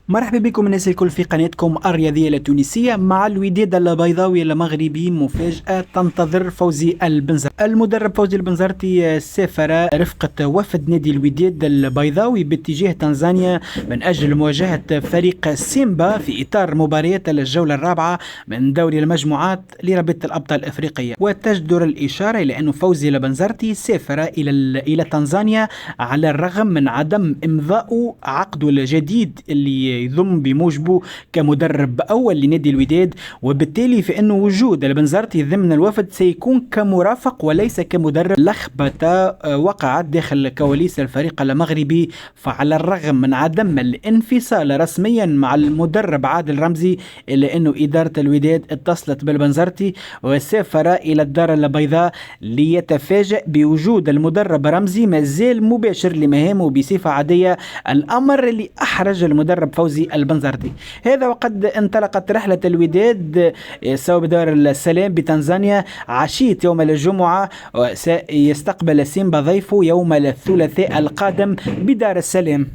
مرحبا بكم الناس الكل في قناتكم الرياضية التونسية. مع الوداد البيضاوي المغربي مفاجأة تنتظر فوزي البنزرتي. المدرب فوزي البنزرتي سافر رفقة وفد نادي الوداد البيضاوي باتجاه تنزانيا من أجل مواجهة فريق سيمبا في إطار مباريات الجولة الرابعة من دوري المجموعات لرابطة الأبطال الإفريقية. وتجدر الإشارة إلى أن فوزي البنزرتي سافر إلى تنزانيا على الرغم من عدم إمضاء عقده الجديد اللي يضم بموجبه كمدرب أول لنادي الوداد، وبالتالي فإنه وجود البنزرتي ضمن الوفد سيكون كمرافق وليس كمدرب. لخبطة وقعت داخل كواليس الفريق المغربي، فعلى الرغم من عدم الانفصال رسميا مع المدرب عادل رمزي إلا أنه إدارة الوداد اتصلت بالبنزرتي وسافر إلى الدار البيضاء ليتفاجأ بوجود المدرب رمزي ما زال مباشر لمهامه بصفة عادية، الأمر اللي أحرج المدرب فوزي البنزرتي. هذا وقد انطلقت رحلة الوداد سواء بدار السلام بتنزانيا عشية يوم الجمعة، وسيستقبل سيمبا ضيفه يوم الثلاثاء القادم بدار السلام.